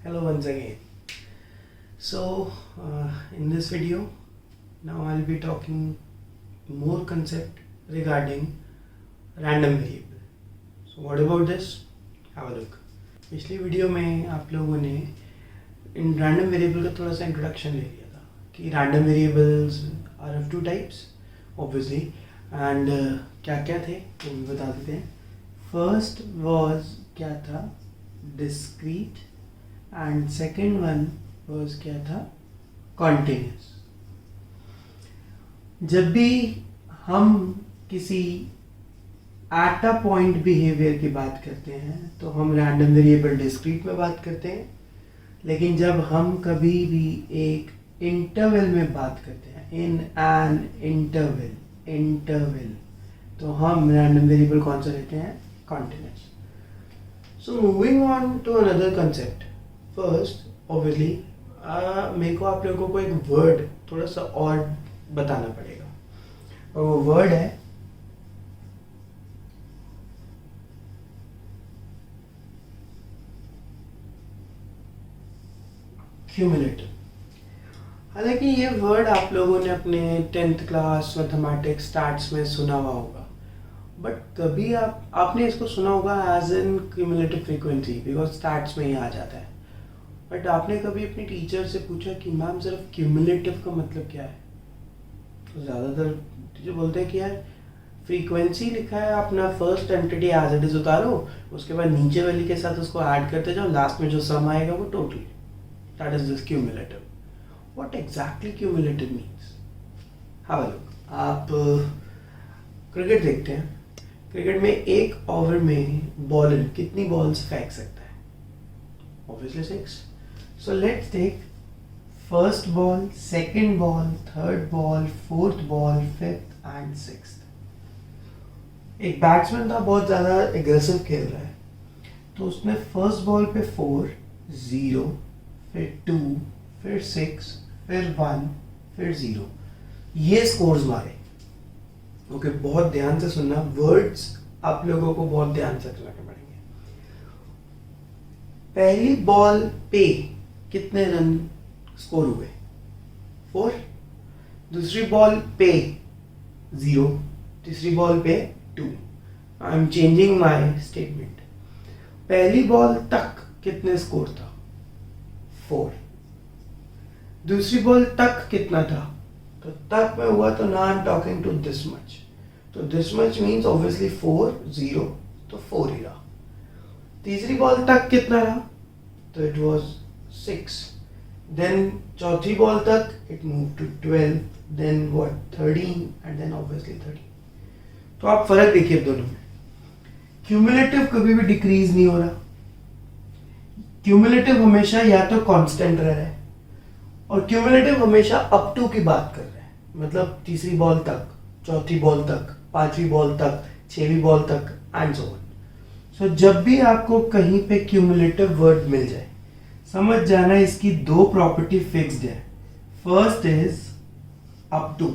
Hello once again. In this video, now I'll be talking more concept regarding random variable. So what about this? Have a look. पिछली video में आप लोगों ने in random variable का थोड़ा सा introduction ले लिया था कि random variables are of two types obviously and क्या क्या थे वो भी बता देते हैं. फर्स्ट वाज क्या था, discrete, and second one was क्या था, कॉन्टिन्यूस. जब भी हम किसी एट अ पॉइंट बिहेवियर की बात करते हैं तो हम रैंडम वेरिएबल डिस्क्रीट में बात करते हैं, लेकिन जब हम कभी भी एक इंटरवल में बात करते हैं, इन एन इंटरवल, तो हम रैंडम वेरिएबल कौन सा लेते हैं, continuous. So moving on to another concept. First obviously मेरे को आप लोगों को एक वर्ड थोड़ा सा और बताना पड़ेगा, और वो वर्ड है क्यूमुलेटिव. हालांकि ये वर्ड आप लोगों ने अपने 10th क्लास मैथमेटिक्स स्टैट्स में सुना हुआ होगा, बट कभी आपने इसको सुना होगा as in cumulative frequency, because stats में ही आ जाता है. बट आपने कभी अपनी टीचर से पूछा कि मैम सिर्फ क्यूमुलेटिव का मतलब क्या है? तो ज़्यादातर टीचर बोलते हैं कि यार फ्रीक्वेंसी लिखा है, अपना first entity as it is उतारो, उसके बाद नीचे वाली के साथ उसको ऐड करते जाओ, लास्ट में जो सम आएगा वो total. That is this cumulative. What exactly cumulative means? Have a look. आप क्रिकेट देखते हैं. क्रिकेट में एक ओवर में बॉलर कितनी बॉल्स फेंक सकता है? Obviously 6. So let's take first ball, second ball, third ball, fourth ball, fifth and sixth. एक बैट्समैन था, बहुत ज़्यादा एग्रेसिव खेल रहा है, तो उसने फर्स्ट बॉल पे 4, 0, फिर 2, फिर 6, फिर 1, फिर 0, ये स्कोर्स मारे. ओके, बहुत ध्यान से सुनना, वर्ड्स आप लोगों को बहुत ध्यान से रखने पड़ेंगे. पहली बॉल पे कितने रन स्कोर हुए? 4. दूसरी बॉल पे 0, तीसरी बॉल पे 2. I am changing my statement. पहली बॉल तक कितने स्कोर था? 4. दूसरी बॉल तक कितना था? तो तक में हुआ, तो ना I am talking to this much, तो दिस मच मीन्स ऑब्वियसली 4, 0, तो 4 ही रहा. तीसरी बॉल तक कितना रहा? तो इट वाज 6. देन चौथी बॉल तक it move to 12, then what 13, and then obviously 30. तो आप फर्क देखिए दोनों में. क्यूमुलेटिव कभी भी डिक्रीज नहीं हो रहा. क्यूमुलेटिव हमेशा या तो कांस्टेंट रह रहा है, और क्यूमुलेटिव हमेशा अप टू की बात कर रहा है, मतलब तीसरी बॉल तक, चौथी बॉल तक, पांचवी बॉल तक, छठवीं बॉल तक एंड सो ऑन. सो जब भी आपको कहीं पे क्यूमुलेटिव वर्ड मिल जाए, समझ जाना इसकी दो प्रॉपर्टी फिक्स्ड है. फर्स्ट इज अप टू,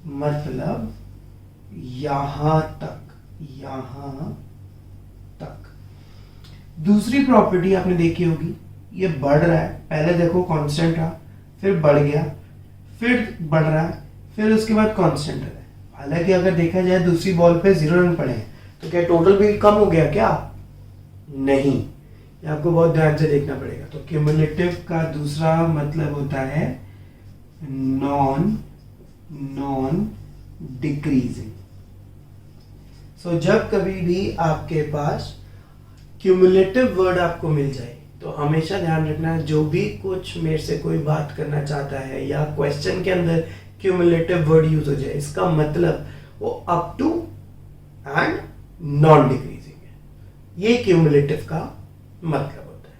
मतलब यहां तक. दूसरी प्रॉपर्टी आपने देखी होगी, ये बढ़ रहा है, पहले देखो कांस्टेंट रहा, फिर बढ़ गया, फिर बढ़ रहा है, फिर उसके बाद कांस्टेंट रहा है. हालांकि अगर देखा जाए दूसरी बॉल पे 0 रन पड़े हैं, तो क्या टोटल भी कम हो गया क्या? नहीं, ये आपको बहुत ध्यान से देखना पड़ेगा. तो क्यूमुलेटिव का दूसरा मतलब होता है नॉन डिक्रीजिंग. सो जब कभी भी आपके पास क्यूमुलेटिव वर्ड आपको मिल जाए, तो हमेशा ध्यान रखना, जो भी कुछ मेरे से कोई बात करना चाहता है या क्वेश्चन के अंदर क्यूमुलेटिव वर्ड यूज हो जाए, इसका मतलब वो up to and non decreasing है. ये क्यूमुलेटिव का मतलब होता है.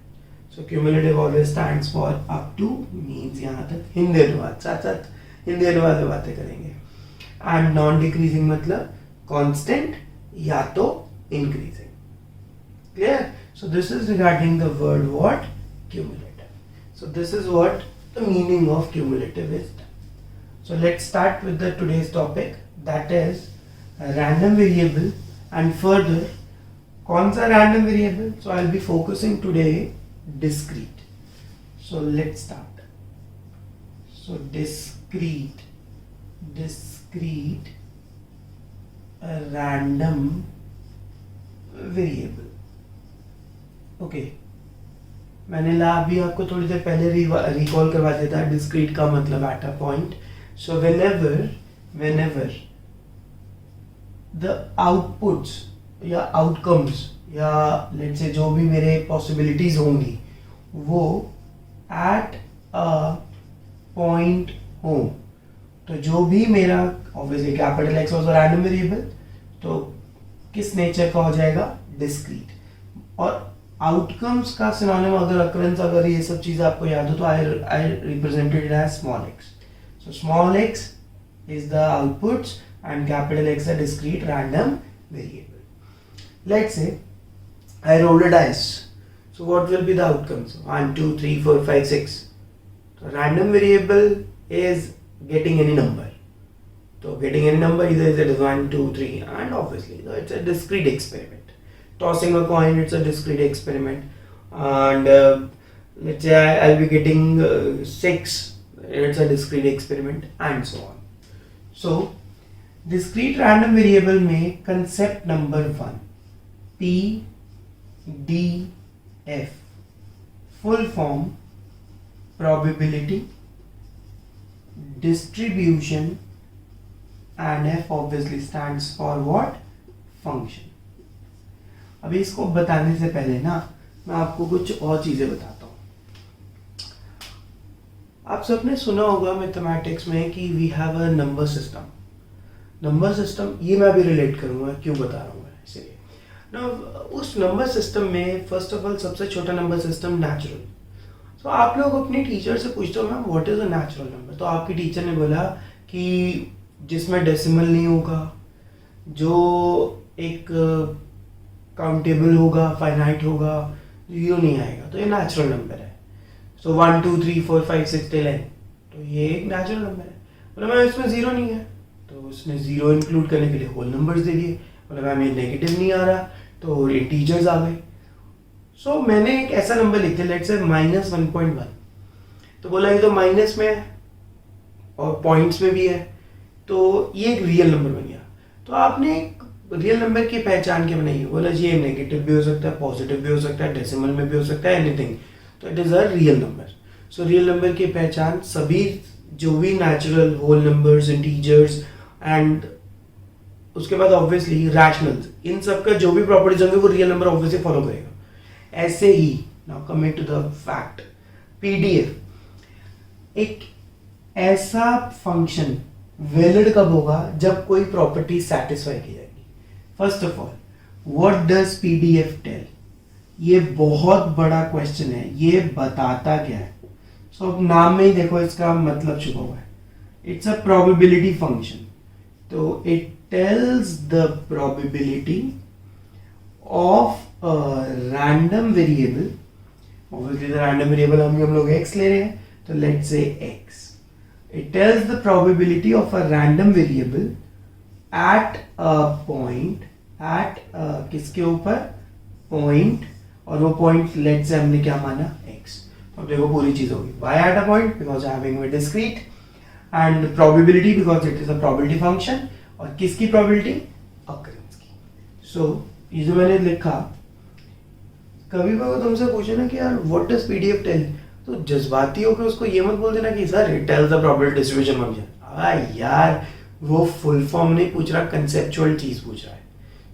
So cumulative always stands for up to, means यहाँ तक. हिंदी अनुवाद, साथ साथ हिंदी अनुवाद में बातें करेंगे. एंड नॉन डिक्रीजिंग मतलब कांस्टेंट या तो increasing. Clear? So this is regarding the word what? Cumulative. So this is what the meaning of cumulative is. So let's start with the today's topic, that is a random variable. And further, कौन सा random variable? So I'll be focusing today discrete. So let's start. So discrete random variable. Okay, मैंने अभी आपको थोड़ी देर पहले recall करवा दिया था डिस्क्रीट का मतलब eight a point. So whenever the outputs या आउटकम्स या लेट्स से जो भी मेरे पॉसिबिलिटीज होंगी वो एट अ पॉइंट हो, तो जो भी मेरा obviously capital x was a random variable, तो किस नेचर का हो जाएगा, डिस्क्रीट. और आउटकम्स का सिनोनिम अगर अकरेंस अगर ये सब चीजें आपको याद हो तो I represented it as small X. So small X is the outputs and capital X a discrete random variable. Let's say I rolled a dice. So what will be the outcomes 1 2 3 4 5 6. तो random variable is getting any number. So getting any number either is 1 2 3 and obviously it's a discrete experiment. Tossing a coin, it's a discrete experiment, and let's say I'll be getting 6, it's a discrete experiment, and so on. So discrete random variable में concept number 1 PDF, full form probability distribution, and F obviously stands for what, function. अभी इसको बताने से पहले ना मैं आपको कुछ और चीजें बताता हूँ. आप सबने सुना होगा मैथमेटिक्स में कि we have a number system. Number system ये मैं अभी रिलेट करूंगा, क्यों बता रहा हूँ मैं इसलिए ना. उस नंबर सिस्टम में फर्स्ट ऑफ ऑल सबसे छोटा नंबर सिस्टम नेचुरल. तो आप लोग अपने टीचर से पूछते हो ma'am what is a natural number, तो आपकी टीचर ने बोला कि जिसमें डेसिमल नहीं होगा, जो एक काउंटेबल होगा, फाइनाइट होगा, जीरो नहीं आएगा, तो ये नेचुरल नंबर है. सो 1 2 3 4 5 6 till n, तो ये एक नेचुरल नंबर है. बोला मैम इसमें जीरो नहीं है, तो उसने जीरो इंक्लूड करने के लिए होल नंबर्स दे दिए. बोला मैम ये नेगेटिव नहीं आ रहा, तो इंटीजर्स आ गए. सो मैंने एक ऐसा नंबर लिख दिया लेट्स से -1.1. तो बोला ये तो माइनस में है और पॉइंट्स में भी है, तो ये एक रियल नंबर बन गया. तो आपने एक रियल नंबर की पहचान क्या बनाई है, बोला जी ये नेगेटिव भी हो सकता है, पॉजिटिव भी हो सकता है, डेसिमल में भी हो सकता है, एनीथिंग. तो it is a real number. So real number की पहचान सभी जो भी natural whole numbers, integers and उसके बाद ऑब्वियसली रैशनल्स, इन सब का जो भी प्रॉपर्टीज होंगे वो रियल नंबर ऑब्वियसली फॉलो करेगा. ऐसे ही now coming to the fact, PDF एक ऐसा फंक्शन वैलिड कब होगा जब कोई प्रॉपर्टी सेटिस्फाई की जाएगी. First of all what does PDF tell, ये बहुत बड़ा क्वेश्चन है. ये बताता क्या है? सो अब नाम में ही देखो इसका मतलब छुपा हुआ है. It's a probability function. तो it tells the probability of a random variable. Obviously the random variable हम लोग x ले रहे हैं, तो let's say x. It tells the probability of a random variable at a point, at किसके ऊपर, point, और वो point let's say हमने क्या माना, x. अब देखो पूरी चीज होगी. Why at a point? Because having a discrete, and probability because it is a probability function. और किसकी probability? Occurrence की. So ये जो मैंने लिखा, कभी भी तुमसे पूछे ना कि यार व्हाट डज पीडीएफ टेल, तो जज्बाती होकर उसको ये मत बोल देना कि sir it tells the probability distribution function. यार वो फुल फॉर्म नहीं पूछ रहा, कंसेप्चुअल चीज पूछ रहा है.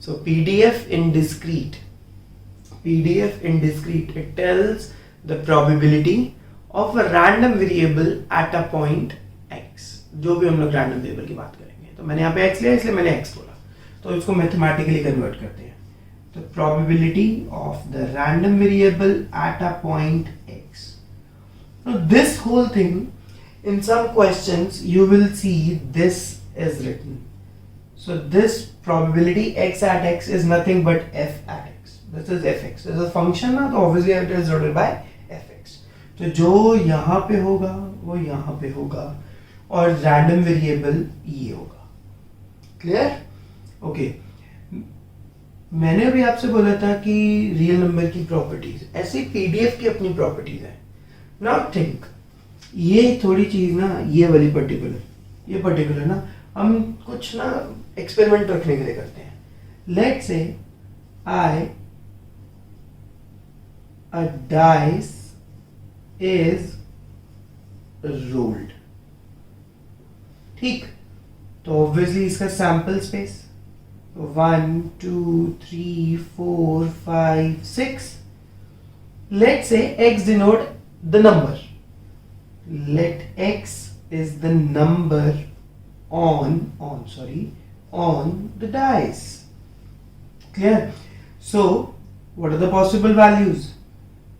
So PDF in discrete it tells the probability of a random variable at a point x. जो भी हम लोग रैंडम वेरिएबल की बात करेंगे, तो मैंने यहाँ पे x लिया इसलिए मैंने x बोला, तो इसको मैथमेटिकली कन्वर्ट करते हैं. The probability of the random variable at a point x. Now this whole thing, in some questions you will see this is written. So this probability x at x is nothing but f at x. This is fx. This is a function ना, तो obviously it is denoted by fx. तो जो यहाँ पे होगा वो यहाँ पे होगा और random variable ये होगा. Clear? Okay. मैंने अभी आपसे बोला था कि रियल नंबर की प्रॉपर्टीज, ऐसे पीडीएफ की अपनी प्रॉपर्टीज है. नाउ थिंक, ये थोड़ी चीज ना, ये वाली पर्टिकुलर ना, हम कुछ ना एक्सपेरिमेंट रखने के लिए करते हैं. Let's say I a dice is rolled. ठीक, तो ऑब्वियसली इसका sample space 1 2 3 4 5 6. Let's say x denote the number. Let x is the number on the dice. Clear? So what are the possible values?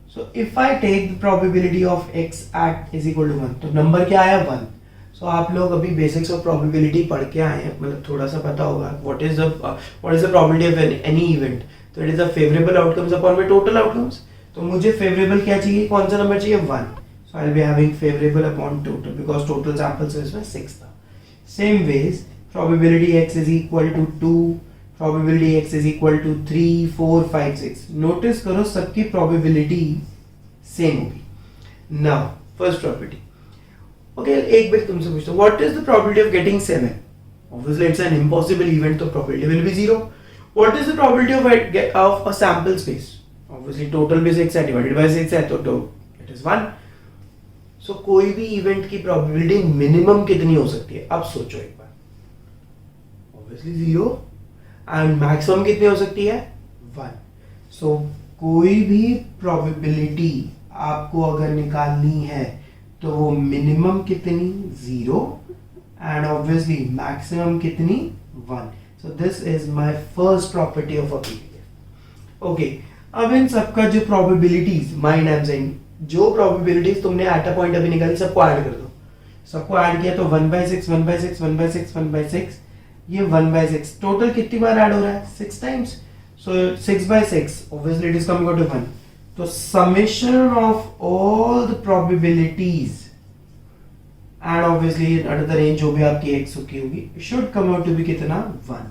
So if I take the probability of x at is equal to 1, तो number क्या आया 1. So आप लोग अभी basics of probability पढ़ के आए हैं, मतलब थोड़ा सा पता होगा what is the probability of any event. तो it is the favorable outcomes upon my total outcomes. तो मुझे favorable क्या चाहिए, कौन सा नंबर चाहिए 1. So I'll be having favorable upon total because total sample size में 6 था. Same ways probability x is equal to 2, probability x is equal to 3 4 5 6. Notice करो सबकी probability सेम होगी. Now first property. Okay, एक बार तुमसे पूछता हूँ, what is the probability of getting 7? Obviously it's an impossible event, तो probability will be 0. What is the probability of a sample space? Obviously total भी 6 है, divided by 6 है, तो it is 1. So कोई भी event की probability minimum कितनी हो सकती है, अब सोचो एक बार. Obviously 0. एंड मैक्सिमम कितनी हो सकती है 1. सो कोई भी प्रोबेबिलिटी आपको अगर निकालनी है तो वो मिनिमम कितनी 0 एंड ऑब्वियसली मैक्सिमम कितनी 1. सो this is my first property of a PDF. Okay, अब इन सबका जो probabilities, mind I am saying, जो प्रोबेबिलिटीज तुमने एट अ पॉइंट अभी निकाली सबको ऐड कर दो. सबको ऐड किया तो 1/6 1/6 1/6 1/6, ये 1/6 टोटल कितनी बार ऐड हो रहा है 6 times. So 6/6 obviously it is coming out to 1. तो summation of all the probabilities and obviously under the range जो भी आपकी x की होगी should come out to be कितना 1.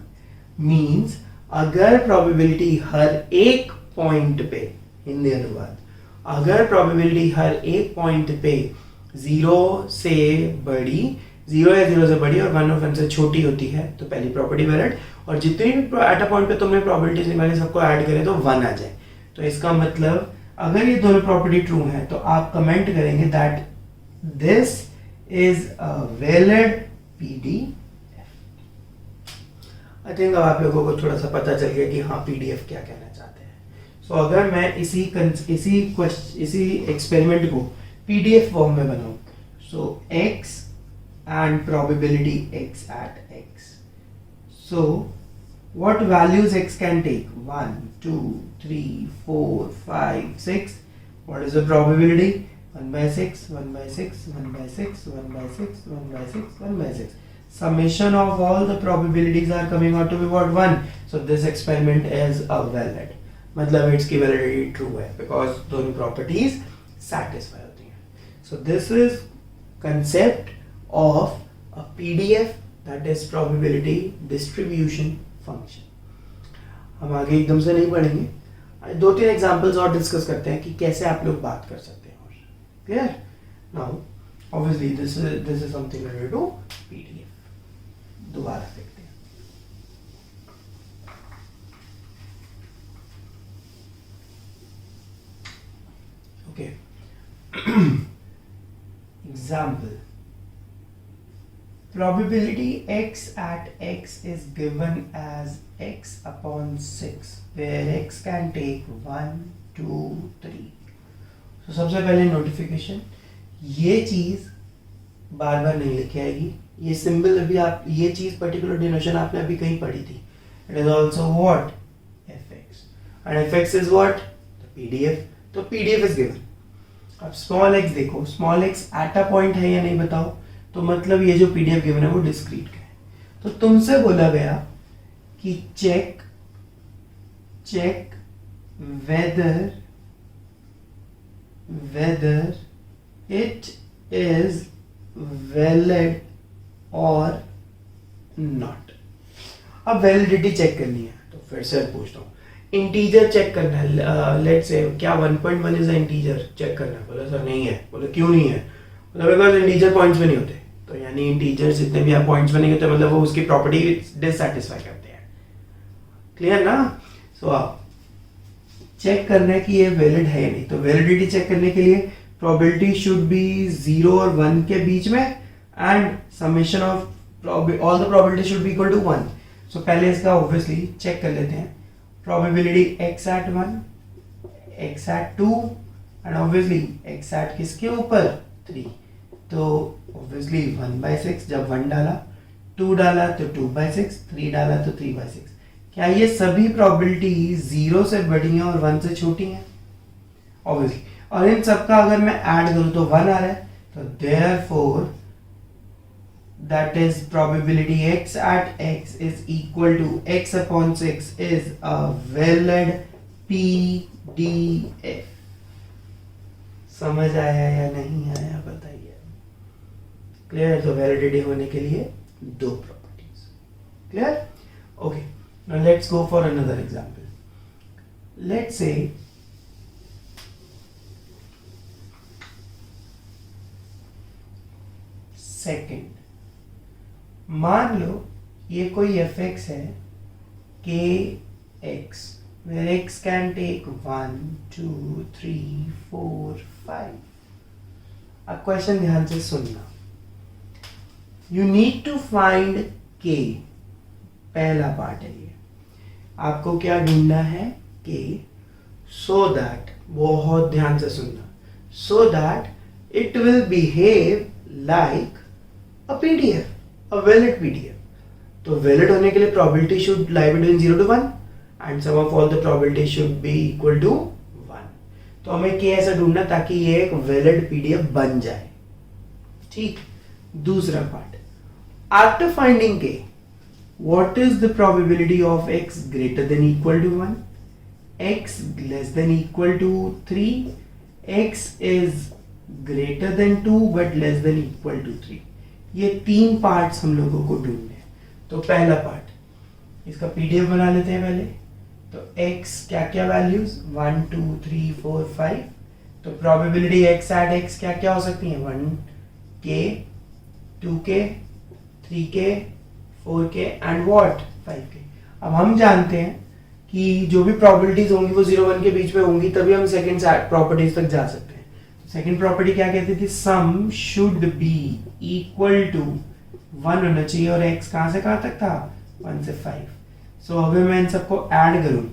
मींस अगर प्रोबेबिलिटी हर एक पॉइंट पे, हिंदी अनुवाद, अगर प्रोबेबिलिटी हर एक पॉइंट पे 0 से बड़ी, 0 या 0 से बड़ी और 1 और 1 से छोटी होती है तो पहली प्रॉपर्टी वैलिड. और जितनी भी एट अ पॉइंट पे तुमने प्रॉपर्टीज निकाली सबको ऐड करें तो 1 आ जाए. तो इसका मतलब अगर ये दोनों प्रॉपर्टी ट्रू है तो आप कमेंट करेंगे that this is a valid PDF. I think अब आप लोगों को थोड़ा सा पता चल गया कि हाँ पीडीएफ क्या कहना चाहते हैं. सो अगर मैं इसी एक्सपेरिमेंट को पीडीएफ फॉर्म में बनाऊं, सो x and probability x at x. So what values x can take? 1 2 3 4 5 6. What is the probability? 1/6 1/6 1/6 1/6 1/6 1/6. Summation of all the probabilities are coming out to be what 1. So this experiment is a valid, मतलब इसकी validity true है because दोनों properties satisfy होती हैं. So this is concept of a PDF, that is probability distribution function. हम आगे एकदम से नहीं पढ़ेंगे, 2-3 एग्जांपल्स और डिस्कस करते हैं कि कैसे आप लोग बात कर सकते हैं. और clear? Now obviously this is something related to PDF. दोबारा देखते हैं. Okay, example. Probability x at x is given as x upon 6 where x can take 1 2 3. So सबसे पहले नोटिफिकेशन, ये चीज बार बार नहीं लिखी आएगी. ये सिंबल अभी आप, ये चीज पर्टिकुलर डिनोशन आपने अभी कहीं पढ़ी थी. It is also what fx and fx is what the pdf. तो pdf is given. अब स्मॉल x देखो, small x eight a point है या नहीं बताओ. तो मतलब ये जो पीडीएफ गिवन है वो डिस्क्रीट का है. तो तुमसे बोला गया कि check whether it is valid or not. अब वैलिडिटी चेक करनी है तो फिर से पूछता हूँ, इंटीजर चेक करना है, लेट्स से क्या 1.1 इज अ इंटीजर चेक करना है, बोला सर नहीं है, बोला क्यों नहीं है, मतलब बिकॉज इंटीजर पॉइंट्स में नहीं होते, तो यानी इंटीजर्स जितने भी आप पॉइंट्स में नहीं होते मतलब वो उसकी प्रॉपर्टी डिससैटिस्फाई करते हैं, क्लियर ना। सो आप चेक करना है कि ये वैलिड है या नहीं, तो वैलिडिटी चेक करने के लिए प्रोबेबिलिटी शुड बी 0 और 1 के बीच में and summation of all the probability should be equal to 1। So पहले इसका ऑब्वियसली चेक कर लेते हैं, probability x at 1, x at 2 and obviously x at किसके ऊपर 3, तो ऑब्वियसली 1/6, जब 1 डाला 2 डाला तो 2/6, 3 डाला तो 3/6। क्या ये सभी प्रोबेबिलिटी 0 से बड़ी हैं और 1 से छोटी हैं? ऑब्वियसली। और इन सबका अगर मैं ऐड करूं तो 1 आ रहा है, तो therefore that is probability x at x is equal to x upon 6 is a valid PDF। समझ आया या नहीं आया बताइए? क्लियर? तो वैलिडिटी होने के लिए दो properties, clear? Okay, now let's go for another example. Let's say second, मान लो ये कोई fx है kx where x can take 1 2 3 4 5। अब क्वेश्चन ध्यान से सुनना, you need to find k, पहला पार्ट है ये, आपको क्या ढूंढना है k, सो दैट, बहुत ध्यान से सुनना, so that it will behave like a PDF, a valid PDF। तो valid होने के लिए probability should lie between 0 to 1 and sum of all the probability should be equal to 1। तो हमें k ऐसा ढूंढना ताकि ये एक valid PDF बन जाए, ठीक। दूसरा part, after finding k, what is the probability of x greater than equal to 1, x less than equal to 3, x is greater than 2 but less than equal to 3। ये तीन पार्ट्स हम लोगों को ढूंढने हैं। तो पहला पार्ट, इसका पीडीएफ बना लेते हैं पहले। तो x क्या क्या वैल्यूज 1 2 3 4 5, तो प्रोबेबिलिटी x एट x क्या क्या हो सकती है 1k 2k 3k 4k and what 5k। अब हम जानते हैं कि जो भी प्रोबेबिलिटीज होंगी वो 0 1 के बीच में होंगी, तभी हम सेकंड प्रॉपर्टीज तक जा सकते हैं। सेकेंड प्रॉपर्टी क्या कहती थी, sum should be equal to 1 होना चाहिए, और x कहां से कहां तक था 1 से 5। सो अगर मैं इन सबको ऐड करूं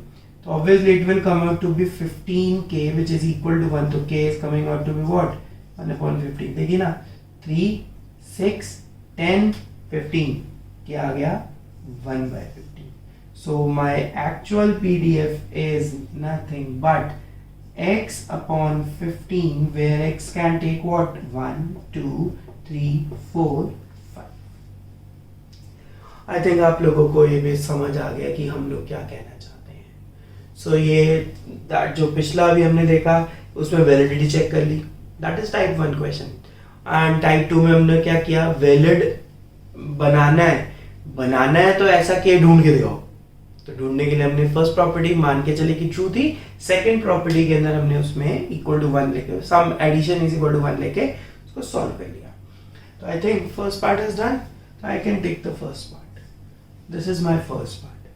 तो obviously it will come out to be 15k which is equal to 1, तो k is coming out to be what 1/15। देखिए ना 3 6 10 15 क्या आ गया 1/15। So my actual PDF is nothing but x upon 15 where x can take what 1 2 3 4 5। I think आप लोगों को ये भी समझ आ गया कि हम लोग क्या कहना चाहते हैं। सो ये जो पिछला अभी हमने देखा उसमें वैलिडिटी चेक कर ली, that is type 1 question. And type 2 में हमने क्या किया, वैलिड बनाना है तो ऐसा के ढूंढ के दिखाओ। तो ढूंढने के लिए हमने फर्स्ट प्रॉपर्टी मान के चले कि ट्रू थी, सेकंड प्रॉपर्टी के अंदर हमने उसमें इक्वल टू 1 लेके sum addition is equal to 1 लेके उसको सॉल्व कर लिया। तो I think first part is done, तो I can take the first part. This is my first part,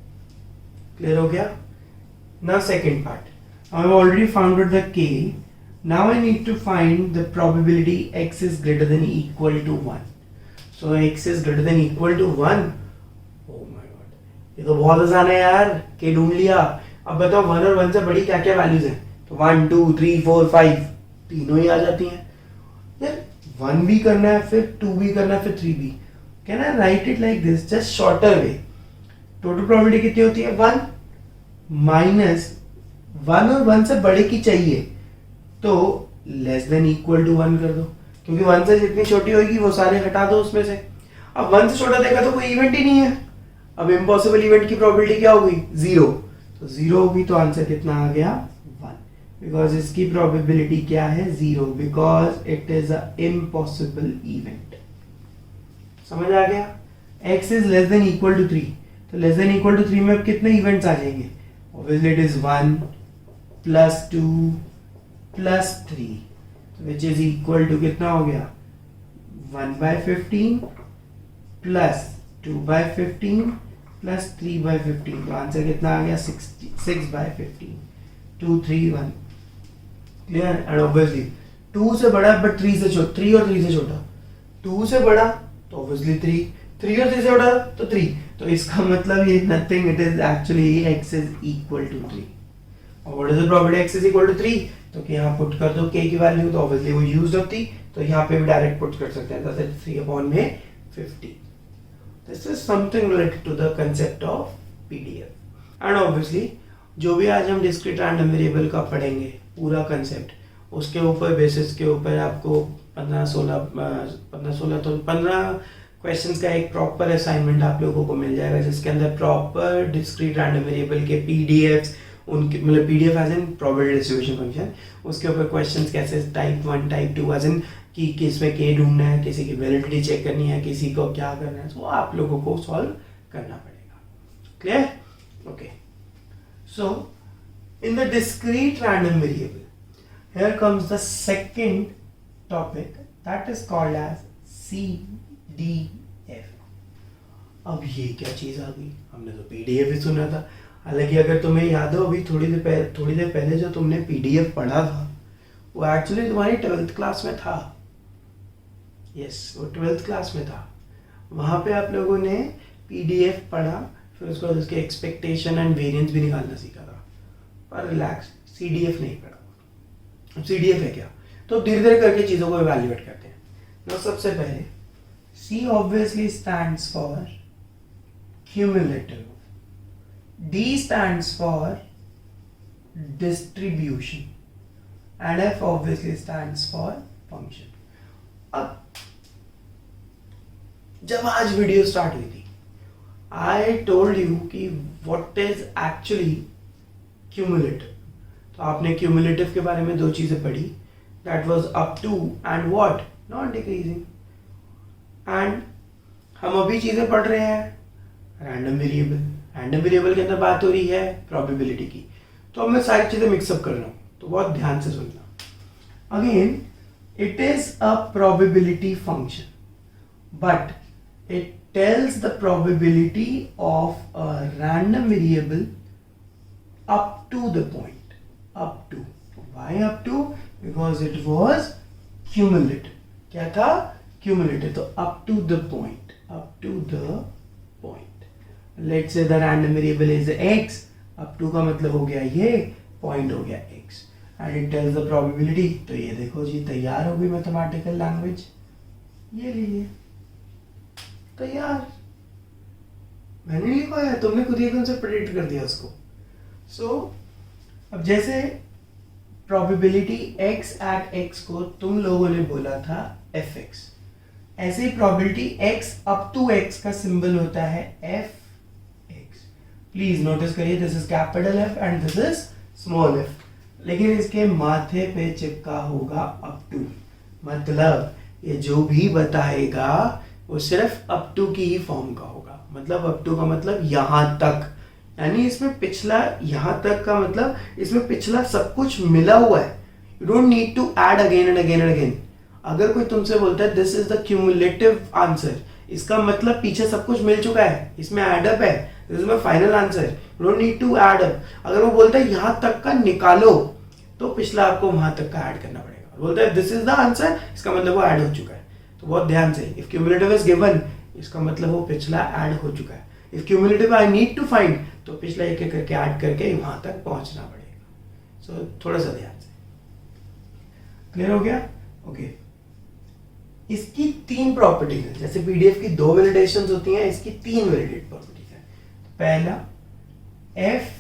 clear हो गया। Now second part, I have already founded the k, now I need to find the probability x is greater than equal to 1। So x is greater than equal to 1, ये तो बहुत आसान है यार, के ढूंढ लिया। अब बताओ 1 और 1 से बड़ी क्या क्या वैल्यूज हैं, तो 1 2 3 4 5 तीनों ही आ जाती हैं यार। 1 भी करना है, फिर 2 भी करना है, फिर 3 भी। Can I right it like this, just shorter way. Total probability कितनी होती है 1 माइनस 1 और 1 से बड़े की चाहिए तो लेस देन इक्वल टू 1 कर दो, क्योंकि 1 से जितनी छोटी होगी वो सारे हटा दो उसमें से। अब 1 से छोटा देखा तो कोई इवेंट ही नहीं है, अब इम्पॉसिबल इवेंट की प्रोबेबिलिटी क्या होगी 0, तो 0 होगी तो आंसर कितना आ गया 1, बिकॉज इसकी प्रोबेबिलिटी क्या है 0, because it is a impossible event. समझ आ गया। x is less than equal to 3, तो लेस देन इक्वल टू 3 में अब कितने इवेंट्स आ जाएंगे obviously it is 1 plus 2 plus 3 which is equal to कितना हो गया 1/15 plus 2/15 plus 3/15 तो आंसर कितना आ गया 6/15 2 3 1 क्लियर एंड ऑब्वियसली 2 से बड़ा बट 3 से छोटा 3 और 3 से छोटा 2 से बड़ा तो ऑब्वियसली 3 और 3 से बड़ा तो 3 तो इसका मतलब ये nothing it is actually x is equal to 3 और what is the probability x is equal to 3 तो कि यहाँ पुट कर दो k की वैल्यू तो ऑब्वियसली वो यूज्ड अप थी तो यहाँ पे भी डायरेक्ट पुट कर सकते हैं that's 3/50 this is something related to the concept of PDF and obviously जो भी आज हम डिस्क्रीट रैंडम वेरिएबल का पढ़ेंगे पूरा कांसेप्ट उसके ऊपर बेसिस के ऊपर आपको 15 क्वेश्चंस का एक प्रॉपर असाइनमेंट आप लोगों को मिल जाएगा जिसके अंदर प्रॉपर डिस्क्रीट रैंडम वेरिएबल के पीडीएफ्स उनके मतलब PDF as in probability distribution function उसके ऊपर क्वेश्चंस कैसे टाइप 1 टाइप 2 एज इन कि किसमें के ढूंढना है किसी की वैलिडिटी चेक करनी है किसी को क्या करना है वो आप लोगों को सॉल्व करना पड़ेगा clear okay so in the discrete random variable here comes the second topic that is called as CDF अब ये क्या चीज आ गई हमने तो पीडीएफ ही सुना था हालांकि अगर तुम्हें याद हो अभी थोड़ी देर पहले जो तुमने पीडीएफ पढ़ा था वो एक्चुअली तुम्हारी 12th क्लास में था यस वो 12th क्लास में था वहां पे आप लोगों ने पीडीएफ पढ़ा फिर उसके बाद उसके एक्सपेक्टेशन एंड वेरिएंस भी निकालना सीखा था पर रिलैक्स सीडीएफ नहीं पढ़ा सीडीएफ है क्या तो धीरे धीरे करके चीजों को इवैल्यूएट करते हैं तो सबसे पहले C obviously stands for cumulative D stands for distribution and F obviously stands for function अब जब आज वीडियो स्टार्ट हुई थी आई टोल्ड यू कि व्हाट इज एक्चुअली क्यूमुलेटिव तो आपने क्यूमुलेटिव के बारे में दो चीजें पढ़ी that was up to and what not decreasing and हम अभी चीजें पढ़ रहे हैं रैंडम वेरिएबल के अंदर बात हो रही है प्रोबेबिलिटी की तो अब मैं सारी चीजें मिक्सअप कर रहा हूं तो बहुत ध्यान से सुनना again it is a probability function but it tells the probability of a random variable up to the point up to why up to because it was cumulative क्या था cumulative तो up to the point let's say the random variable is x up to का मतलब हो गया ये point हो गया x and it tells the probability तो ये देखो जी तैयार हो गई मैथमेटिकल लैंग्वेज ये लीजिए तैयार मैंने लिखा है तुमने खुद ही एकदम से प्रेडिक्ट कर दिया उसको अब जैसे प्रोबेबिलिटी x at x को तुम लोगों ने बोला था fx ऐसे ही probability x up to x का सिंबल होता है fx प्लीज नोटिस करिए this is capital F and this is small f लेकिन इसके माथे पे चिपका होगा up to मतलब ये जो भी बताएगा वो सिर्फ up to की ही फॉर्म का होगा मतलब up to का मतलब यहां तक यानी इसमें पिछला यहां तक का मतलब इसमें पिछला सब कुछ मिला हुआ है you don't need to add again and again and again अगर कोई तुमसे बोलता है this is the cumulative answer इसका मतलब पीछे सब कुछ मिल चुका है इसमें एड अप है this is my final answer you don't need to add up अगर वो बोलता है यहां तक का निकालो तो पिछला आपको वहां तक का ऐड करना पड़ेगा बोलता है दिस इज द आंसर इसका मतलब वो ऐड हो चुका है तो बहुत ध्यान से इफ क्यूमुलेटिव इज गिवन इसका मतलब वो पिछला ऐड हो चुका है if cumulative I need to find तो पिछला एक एक करके ऐड करके वहां तक पहुंचना पड़ेगा सो थोड़ा सा ध्यान से क्लियर हो गया ओके इसकी 3 प्रॉपर्टीज है जैसे पीडीएफ की 2 वैलिडेशंस होती हैं इसकी 3 वैलिडेट प्रॉपर्टीज है पहला f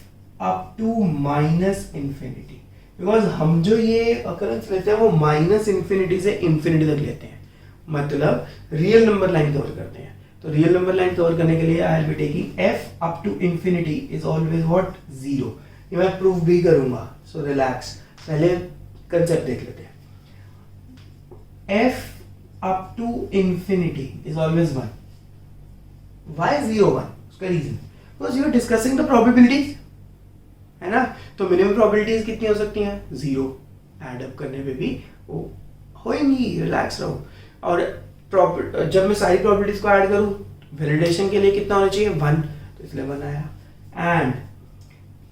up to minus infinity because हम जो ये अकरेंस लेते हैं वो माइनस इंफिनिटी से इंफिनिटी तक लेते हैं मतलब रियल नंबर लाइन कवर करते हैं तो रियल नंबर लाइन कवर करने के लिए I will be taking f up to infinity is always what 0 ये मैं प्रूफ भी करूंगा सो रिलैक्स पहले कंसेप्ट देख लेते हैं f up to infinity is always 1 why 0 1 उसका reason because you are discussing the probabilities है ना। तो मिनिमम प्रोबेबिलिटीज कितनी हो सकती हैं? 0। एड अप करने पे भी वो होएंगी, रिलैक्स रहो। और जब मैं सारी प्रॉपर्टीज को ऐड करूं, वैलिडेशन के लिए कितना होना चाहिए? 1, तो इसलिए 1 आया। एंड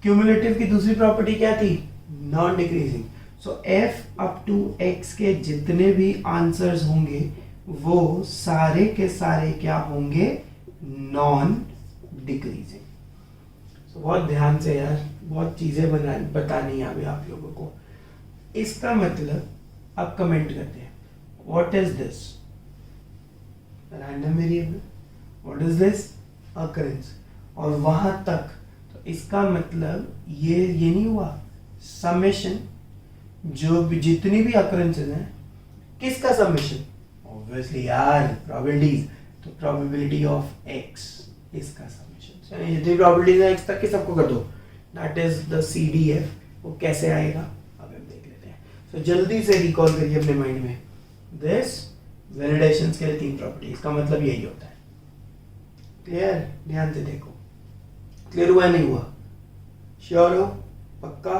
क्यूमुलेटिव की दूसरी प्रॉपर्टी क्या थी? Non decreasing. So F up to X के जितने भी आंसर्स होंगे वो सारे के सारे क्या होंगे? Non decreasing. तो बहुत ध्यान से यार, बहुत चीजें बतानी है अभी आप लोगों को। इसका मतलब आप कमेंट करते हैं, what is this? Random variable. What is this? Occurrence. और वहां तक, तो इसका मतलब ये नहीं हुआ समेशन, जो भी जितनी भी अकरेंसेस हैं, किसका समेशन? ऑब्वियसली यार प्रोबेबिलिटीज, तो प्रोबेबिलिटी ऑफ एक्स, इसका समेशन। जितनी प्रोबेबिलिटीज है एक्स तक के सबको कर दो, दैट इज द CDF। वो कैसे आएगा अब हम देख लेते हैं। तो जल्दी से रिकॉल करिए अपने माइंड में, दिस वैलिडेशंस के लिए 3 प्रॉपर्टी, इसका मतलब यही होता है। क्लियर? ध्यान से देखो, क्लियर हुआ नहीं हुआ? श्योर हो? पक्का?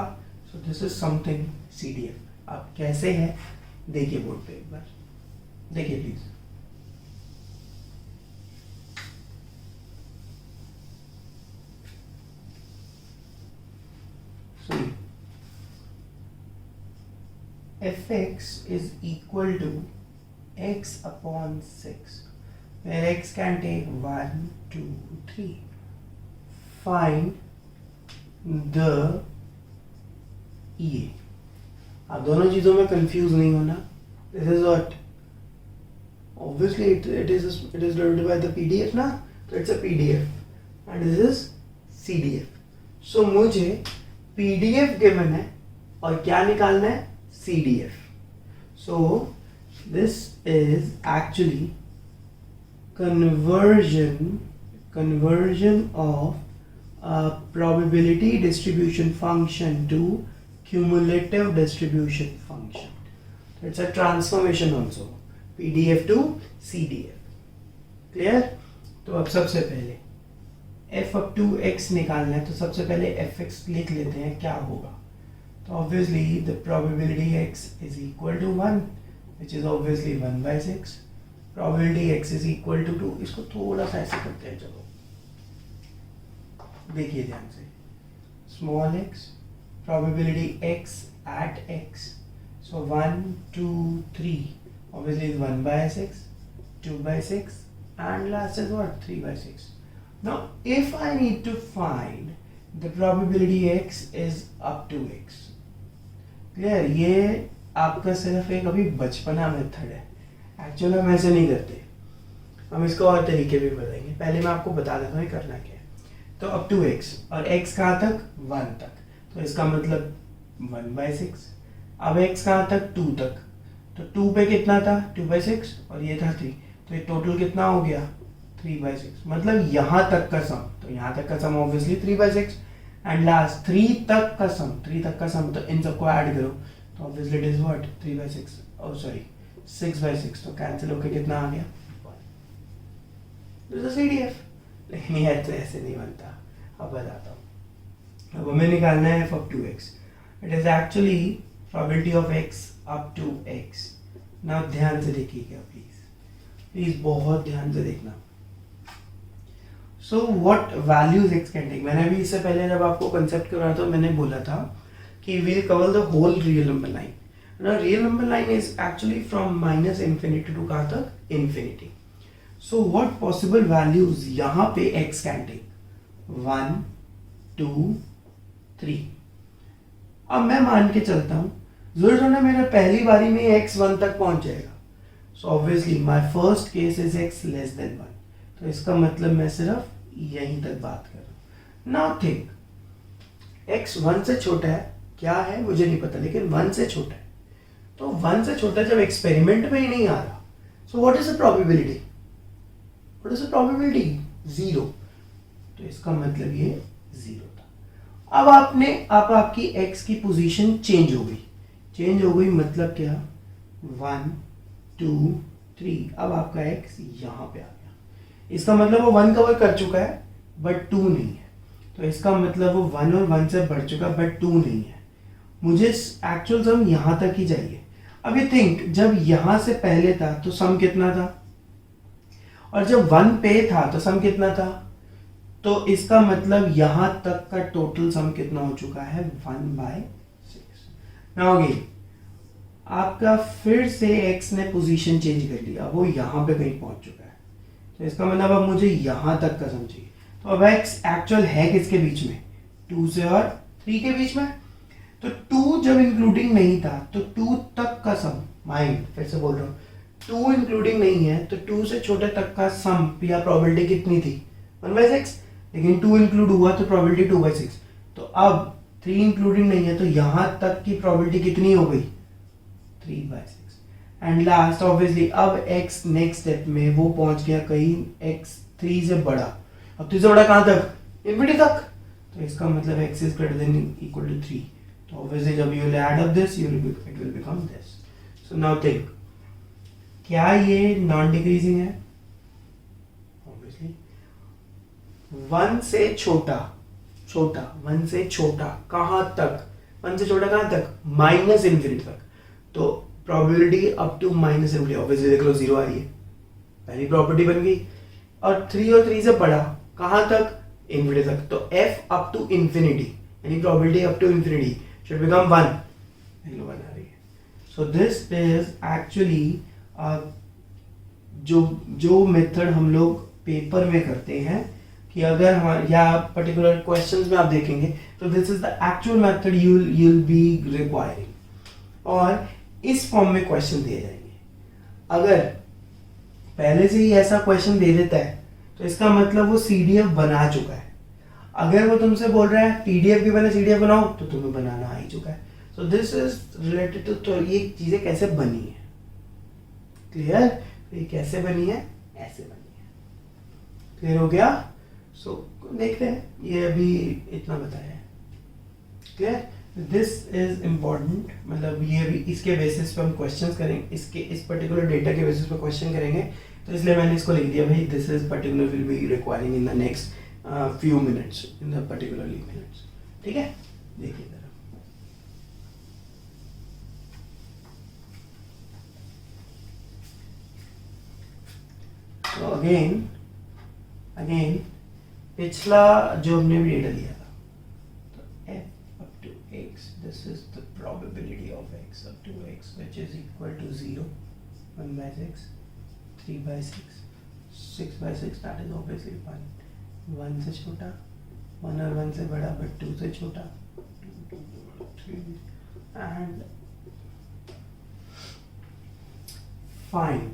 सो दिस इज समथिंग CDF। आप कैसे है देखिए बोर्ड पे एक बार, देखिए प्लीज। सुनिए, fx is equal to x upon 6, where x can take 1, 2, 3. Find the EA. आप दोनों चीजों में कंफ्यूज नहीं होना। This is what? Obviously it is denoted by the PDF ना, तो it's a PDF and this is CDF. So मुझे PDF given है और क्या निकालना है? CDF. So this is actually conversion of a probability distribution function to cumulative distribution function. So it's a transformation also, PDF to CDF. Clear? तो अब सबसे पहले f up to x निकालना है, तो सबसे पहले fx लिख लेते हैं, क्या होगा? तो obviously the probability x is equal to 1, which is obviously 1 by 6. Probability x is equal to 2. इसको थोड़ा सा ऐसे करते हैं, चलो देखिए ध्यान से। Small x, probability x at x. So 1, 2, 3. Obviously is 1 by 6, 2 by 6, and last is what? 3 by 6. Now if I need to find the probability x is up to x. Clear? ये आपका सिर्फ एक अभी बचपना मेथड है, actually हम ऐसे नहीं करते, हम इसको और तरीके भी बताएंगे। पहले मैं आपको बता देता हूँ करना क्या है। तो अप टू x, और x कहाँ तक? 1 तक, तो इसका मतलब 1 by 6। अब x कहाँ तक? 2 तक, तो 2 पे कितना था? 2 by 6, और ये था 3, तो ये टोटल कितना हो गया? 3 by 6। मतलब यहाँ तक का सम, तो यहाँ तक का सम ऑब्वियसली 3 by 6, एंड लास्ट 3 तक का सम, 3 तक का सम, तो इन सबको ऐड करो, तो obviously it is what? 3 by 6, oh sorry 6 by 6, तो कैंसिल होकर कितना आ गया? 1। This is CDF। लेकिन ये तो ऐसे नहीं बनता, अब बताता हूँ। अब हमें निकालना है f up to x. It is actually probability of x up to x. Now ध्यान से देखिएगा प्लीज बहुत ध्यान से देखना। So what values x can take? मैंने भी इससे पहले जब आपको कंसेप्ट करवाया था मैंने बोला था कि we'll cover the whole real number line. Now real number line is actually from minus infinity to कहाँ तक? Infinity. So what possible values यहाँ पे x can take? 1, 2, 3. अब मैं मान के चलता हूँ जरूर होना मेरा पहली बारी में x 1 तक पहुंच जाएगा। So obviously my first case is x less than 1. तो इसका मतलब मैं सिर्फ यहीं तक बात कर रहा हूँ। Now think, x 1 से छोटा है, क्या है मुझे नहीं पता, लेकिन 1 से छोटा है। तो 1 से छोटा जब एक्सपेरिमेंट में ही नहीं आ रहा, so what is the probability? What is the probability? 0. तो इसका मतलब ये 0 था। अब आपकी x की पोजीशन चेंज हो गई मतलब क्या? 1, 2, 3। अब आपका x यहाँ पे आ गया, इसका मतलब वो 1 कवर कर चुका है बट 2 नहीं है। तो इसका मतलब वो 1 और 1 से बढ़ चुका बट 2 नहीं है। मुझे एक्चुअल सम यहाँ तक ही चाहिए। अब ये थिंक, जब यहाँ से पहले था तो सम कितना था, और जब 1 पे था तो सम कितना था, तो इसका मतलब यहाँ तक का टोटल सम कितना हो चुका है 1/6। नाउ अगेन आपका फिर से x ने पोजीशन चेंज कर लिया, वो यहाँ पे कहीं पहुंच चुका है, तो इसका मतलब अब मुझे यहाँ तक का सम चाहिए। तो अब x एक्चुअल है किसके बीच में, 2 से और 3 के बीच में। तो 2 जब इंक्लूडिंग नहीं था तो 2 तक का सम, माइंड फिर से बोल रहा हूँ, 2 इंक्लूडिंग नहीं है तो 2 से छोटे तक का सम या प्रोबेबिलिटी कितनी थी 1/6, लेकिन 2 इंक्लूड हुआ तो प्रोबेबिलिटी 2/6। तो अब 3 इंक्लूडिंग नहीं है तो यहाँ तक की प्रोबेबिलिटी कितनी हो गई 3/6। एंड लास्ट ऑब्वियसली अब x नेक्स्ट स्टेप में वो पहुंच गया कहीं x 3 से बड़ा। अब 3 से बड़ा कहाँ तक, इन्फिनिटी तक। तो इसका मतलब x is greater than equal to 3। तो ऑब्वियसली जब you will add up this it will become this। So now think, क्या ये नॉन डिक्रीजिंग है, ऑब्वियसली 1 से छोटा, 1 से छोटा कहाँ तक, 1 से छोटा कहाँ तक, माइनस इन्फिनिटी तक। तो probability up to minus infinity, obviously देख लो 0 आ रही है, पहली प्रॉपर्टी बन गई। और 3 से बड़ा कहाँ तक, इन्फिनिटी तक। तो f अप टू इन्फिनिटी यानी probability up to infinity should become 1, देख लो 1 आ रही है। सो दिस इज एक्चुअली जो मेथड हम लोग पेपर में करते हैं कि अगर हमारे या पर्टिकुलर क्वेश्चंस में आप देखेंगे तो this is the actual method you will be requiring, और इस फॉर्म में क्वेश्चन दिए जाएंगे। अगर पहले से ही ऐसा क्वेश्चन दे देता है तो इसका मतलब वो सीडीएफ बना चुका है। अगर वो तुमसे बोल रहा है पीडीएफ की बने सीडीएफ बनाओ तो तुम्हें बनाना आ ही चुका है। So this is related to, तो ये चीजें कैसे बनी है, क्लियर, ये कैसे बनी है, ऐसे बनी है, क्लियर हो गया। सो देखते हैं, ये अभी इतना बताया है, क्लियर। दिस इज इम्पॉर्टेंट, मतलब ये भी इसके बेसिस पे हम क्वेश्चन करेंगे, इसके इस पर्टिकुलर डेटा के बेसिस पे क्वेश्चन करेंगे, तो इसलिए मैंने इसको लिख दिया भाई this is particular will be requiring in the next few minutes, in the particularly minutes, ठीक है। देखिए जरा, तो अगेन पिछला जो हमने डेटा दिया था, तो f up to x, this is the probability of x up to x which is equal to 0, 1/6, 3/6, 6/6, that is obviously 1, 1 से छोटा, 1 और 1 से बड़ा but 2 से छोटा, 2, 3, and find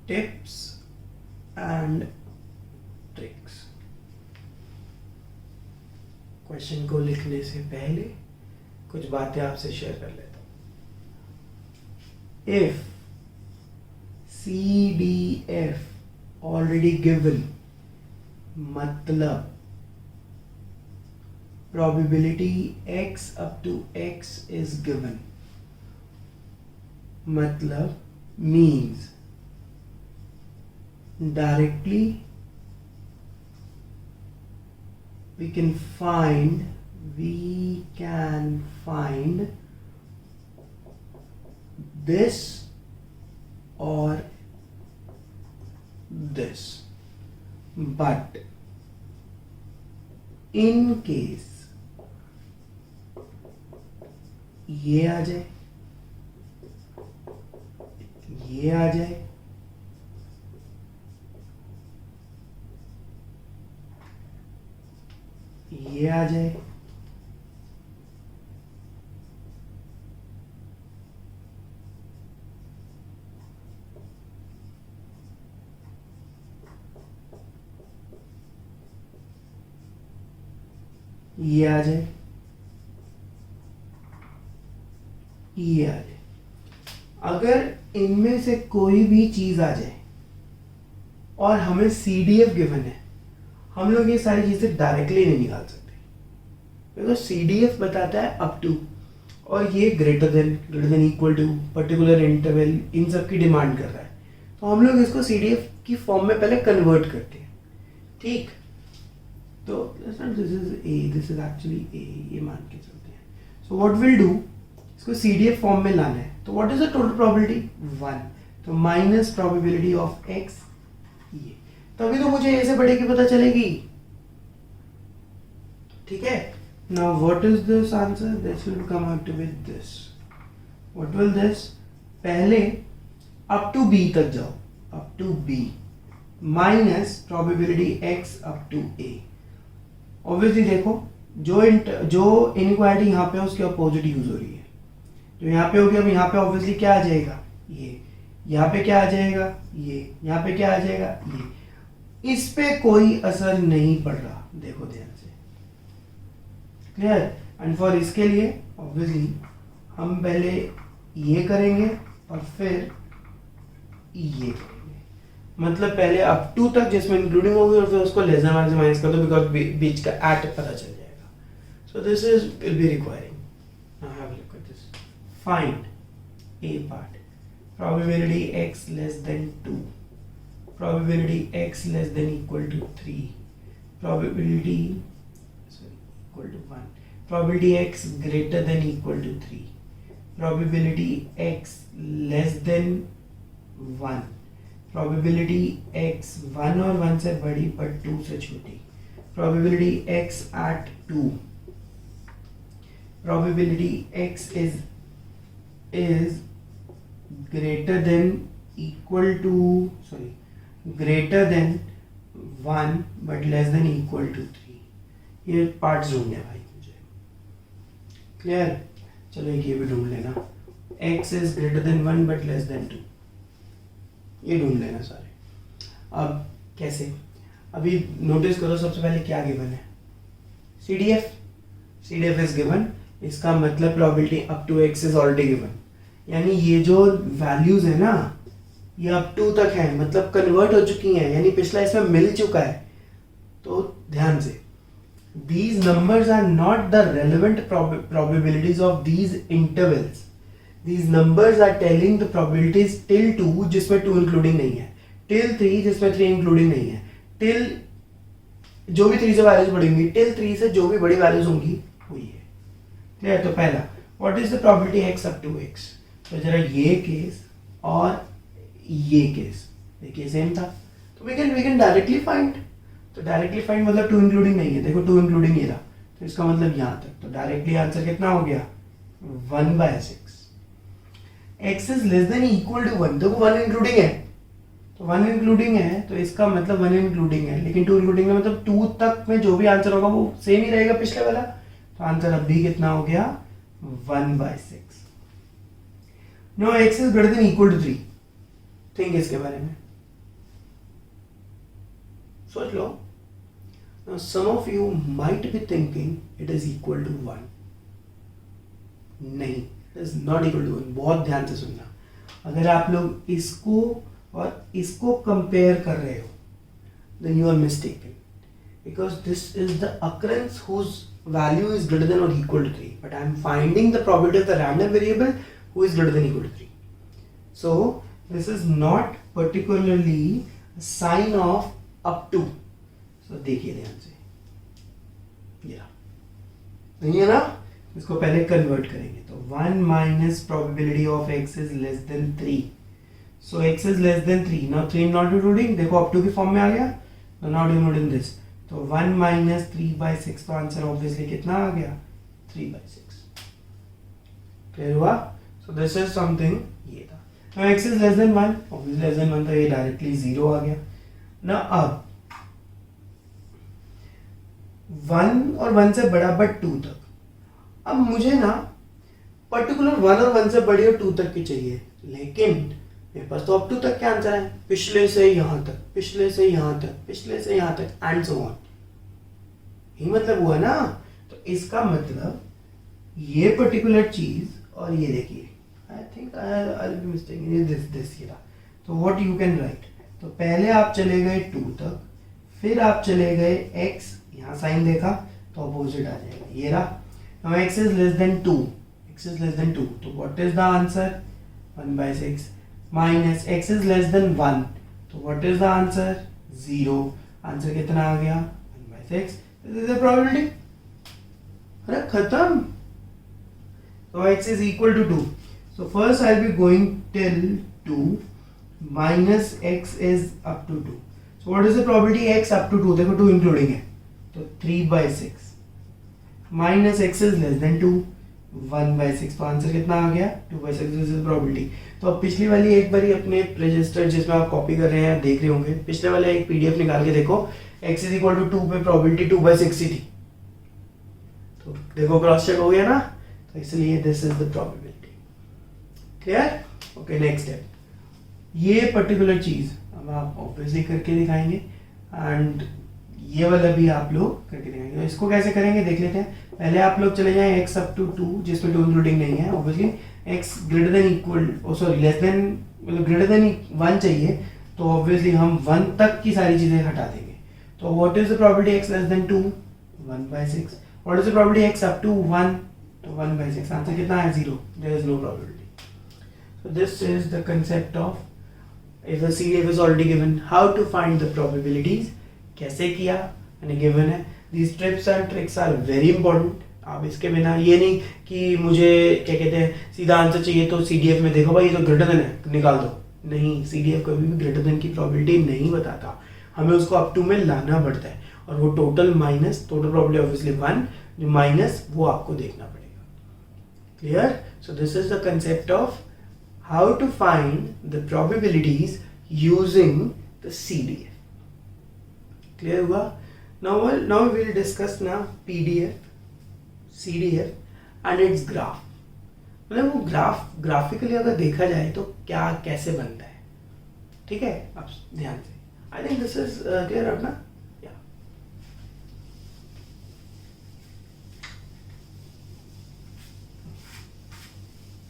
tips and tricks. Question को लिखने से पहले कुछ बातें आपसे शेयर कर लेता हूं। इफ CDF ऑलरेडी गिवन, मतलब probability x up to x is given, मतलब means directly we can find this or this, but in case ये आ जाए, ये आ जाए, ये आ जाए, ये आ जाए, ये आ जाए। अगर इनमें से कोई भी चीज आ जाए और हमें CDF गिवन है, हम लोग ये सारी चीजें डायरेक्टली नहीं निकाल सकते, बिकॉज CDF बताता है अप टू, और ये greater than equal to particular interval, इन सब की डिमांड कर रहा है। तो हम लोग इसको CDF की फॉर्म में पहले कन्वर्ट करते हैं, ठीक। तो this is a, this is actually a, ये मान के चलते हैं। सो व्हाट विल डू, इसको CDF फॉर्म में लाना है। तो what is the total probability, 1, तो माइनस प्रोबेबिलिटी ऑफ एक्स, ये तभी तो मुझे ए से बड़े की पता चलेगी, ठीक है। Now what is this answer, this will come out with this, what will this, पहले अप टू बी तक जाओ, up to B minus probability X up to A. Obviously देखो जो इनइक्वालिटी यहाँ पे उसके अपोजिट यूज हो रही है, जो यहाँ पे होगी, अब यहाँ पे ऑब्वियसली क्या आ जाएगा, ये, यहाँ पे क्या आ जाएगा, ये, यहाँ पे क्या आ जाएगा, ये, इस पे कोई असर नहीं पड़ रहा, देखो ध्यान से, क्लियर। एंड फॉर इसके लिए ऑब्वियसली हम पहले ये करेंगे और फिर ये करेंगे, मतलब पहले अप टू तक जिसमें इंक्लूडिंग होगी और फिर उसको लेस देन 1 से माइनस कर दो, बिकॉज बीच का एट पता चल जाएगा। So this is will be requiring, now have a look at this, find A part, probability x less than 2, probability x less than equal to 3, probability equal to 1, probability x greater than equal to 3, probability x less than 1, probability x 1 और 1 से बड़ी but 2 से छोटी, probability x at 2, probability x is greater than equal to, sorry, greater than 1 but less than equal to 3। ये parts ढूंढने भाई मुझे, clear. चलो एक ये भी ढूंढ लेना, x is greater than 1 but less than 2, ये ढूंढ लेना सारे। अब कैसे, अभी नोटिस करो सबसे पहले क्या गिवन है, CDF इज गिवन, इसका मतलब probability up to x is already given, यानी ये जो वैल्यूज है ना ये अप टू तक है, मतलब कन्वर्ट हो चुकी हैं, यानी पिछला इसमें मिल चुका है। तो ध्यान से, these numbers are not the relevant probabilities of these intervals, these numbers are telling the probabilities till 2 जिसमें 2 इंक्लूडिंग नहीं है, till 3 जिसमें 3 इंक्लूडिंग नहीं है, till जो भी 3 से वैल्यूज बढ़ेंगी, till 3 से जो भी बड़ी वैल्यूज होंगी वो ये, क्लियर। तो पहला what is the probability x up to x, तो जरा ये केस और ये केस देखिए सेम था, तो वी कैन डायरेक्टली फाइंड, तो डायरेक्टली फाइंड मतलब 2 इंक्लूडिंग नहीं है, देखो 2 इंक्लूडिंग ये रहा, तो इसका मतलब यहाँ तक, तो डायरेक्टली आंसर कितना हो गया 1/6। x is less than equal to 1, देखो 1 इंक्लूडिंग है, तो 1 इंक्लूडिंग है तो इसका मतलब 1 इंक्लूडिंग है, लेकिन 2 इंक्लूडिंग है मतलब 2 तक में जो भी आंसर होगा वो सेम ही रहेगा पिछले वाला, तो आंसर अब भी कितना हो गया 1/6। No x is greater than equal to 3, think इसके बारे में, सोच लो। Now some of you might be thinking it is equal to 1, नहीं, it is not equal to 1, बहुत ध्यान से सुनना, अगर आप लोग इसको और इसको कंपेयर कर रहे हो then you are mistaken, because this is the occurrence whose value is greater than or equal to 3, but I am finding the probability of the random variable who is greater than or equal to 3. So this is not particularly a sign of up to, so देखिए ध्यान से, ये नहीं है ना, इसको पहले convert करेंगे, तो 1 minus probability of x is less then 3, so x is less then 3, now 3 not including, देखो अप टू की फॉर्म में आ गया, तो नॉट इंक्लूडिंग दिस, तो 1 माइनस 3/6, तो आंसर ऑब्वियसली कितना आ गया 3/6, क्लियर हुआ। सो दिस इज समथिंग, ये था। Now x is less than 1, obviously less than 1 तो ये डायरेक्टली 0 आ गया ना। अब 1 और 1 से बड़ा बट 2 तक, अब मुझे ना पर्टिकुलर 1 और 1 से बड़ी और 2 तक की चाहिए, लेकिन मेरे पास तो अप टू तक क्या आंसर है, पिछले से यहाँ तक, पिछले से यहाँ तक, पिछले से यहाँ तक एंड सो ऑन, यही मतलब हुआ ना। तो इसका मतलब ये पर्टिकुलर चीज और ये देखिए, I think I will B mistaken, this ये रहा, तो व्हाट यू कैन राइट, तो पहले आप चले गए 2 तक, फिर आप चले गए x, यहाँ साइन देखा तो अपोजिट आ जाएगा, ये रहा। Now x is less than 2, x is less than 2, तो what is the answer 1/6, minus x is less than 1, तो what is the answer? 0। Answer कितना आ गया? 1/6। This is the probability. अरे खत्म। So x is equal to 2. So first I'll be going till 2 minus x is up to 2. So what is the probability x up to 2? देखो 2 including है तो 3/6 minus x is less than 2 1/6। तो answer कितना आ गया? 2/6। This is probability. तो अब पिछली वाली एक बारी अपने रजिस्टर जिसमें आप कॉपी कर रहे हैं देख रहे होंगे, पिछले वाला एक पीडीएफ निकाल के देखो, x is equal to 2 पे प्रोबेबिलिटी 2/6 ही थी। तो देखो क्रॉस चेक हो गया ना, तो इसलिए this is the probability. Clear? Okay, next step. ये पर्टिकुलर चीज अब आप ऑब्वियसली करके दिखाएंगे एंड ये वाला भी आप लोग करके दिखाएंगे। तो इसको कैसे करेंगे देख लेते हैं। पहले आप लोग चले जाएं x up to 2 जिसमें 2 इंक्लूडिंग नहीं है, obviously x greater than equal sorry less than मतलब ग्रेटर देन 1 चाहिए, तो ऑब्वियसली हम 1 तक की सारी चीजें हटा देंगे। तो what is the probability x less than 2? 1/6। What is the probability x up to 1? तो 1/6। आंसर कितना है? 0। There is no probability. So this is the concept of if the CDF is already given, how to find the probabilities, कैसे किया यानी given है। These tips and tricks are very important। आप इसके बिना ये नहीं कि मुझे क्या कहते हैं सीधा आंसर चाहिए तो CDF में देखो भाई ये तो ग्रेटर देन है निकाल दो, नहीं, CDF कभी भी ग्रेटर देन की प्रोबेबिलिटी नहीं बताता, हमें उसको अप टू में लाना पड़ता है और वो total minus total probability obviously 1 जो माइनस वो आपको देखना पड़ेगा। Clear? So this is the concept of how to find the probabilities using the CDF. Clear हुआ? Now we will discuss now PDF, CDF and its graph. मतलब वो graphically अगर देखा जाए तो क्या कैसे बनता है, ठीक है? आप ध्यान से। I think this is clear up ना?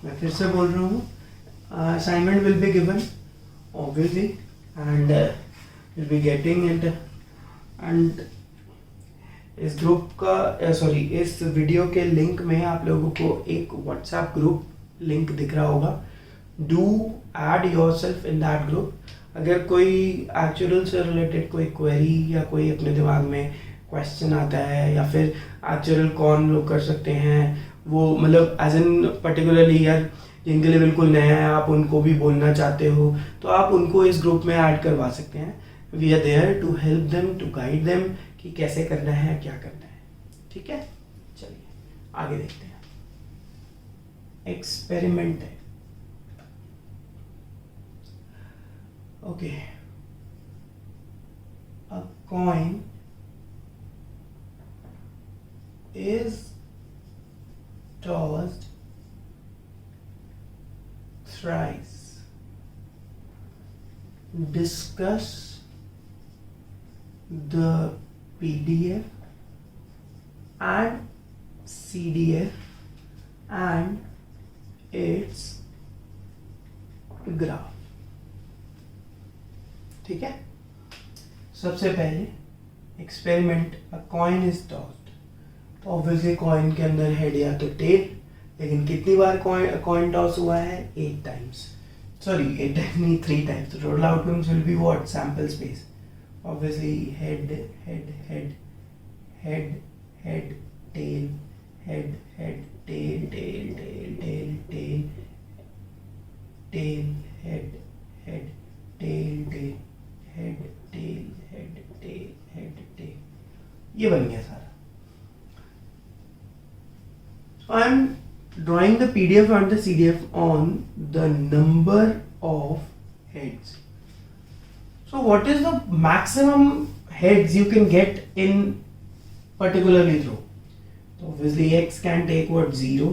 मैं फिर से बोल रहा हूँ, assignment will be given obviously and will be getting it and इस ग्रुप का सॉरी इस वीडियो के लिंक में आप लोगों को एक व्हाट्सएप ग्रुप लिंक दिख रहा होगा। Do add yourself in that group. अगर कोई एक्चुअल से रिलेटेड कोई क्वेरी या कोई अपने दिमाग में क्वेश्चन आता है या फिर एक्चुअल कौन लोग कर सकते हैं वो मतलब एज एन पर्टिकुलरली यार जिनके लिए बिल्कुल नया है आप उनको भी बोलना चाहते हो तो आप उनको इस ग्रुप में ऐड करवा सकते हैं। We are there to help them to guide them कि कैसे करना है क्या करना है, ठीक है? चलिए आगे देखते हैं। एक्सपेरिमेंट है, okay. A coin is tossed thrice. Discuss the PDF and CDF and its graph। ठीक है? सबसे पहले experiment, a coin is tossed. Obviously coin के अंदर हेड या तो टेल, लेकिन कितनी बार कॉइन टॉस हुआ है? 8 टाइम्स, सॉरी 8 टाइम्स नहीं 3 टाइम्स। तो total outcomes will be what? Sample space. Obviously head head head head head tail head head tail tail tail tail tail tail head head tail tail head tail head tail head tail, ये बन गया सारा। So I am drawing the PDF and the CDF on the number of heads. So what is the maximum heads you can get in particularly throw? So obviously x can take what? 0,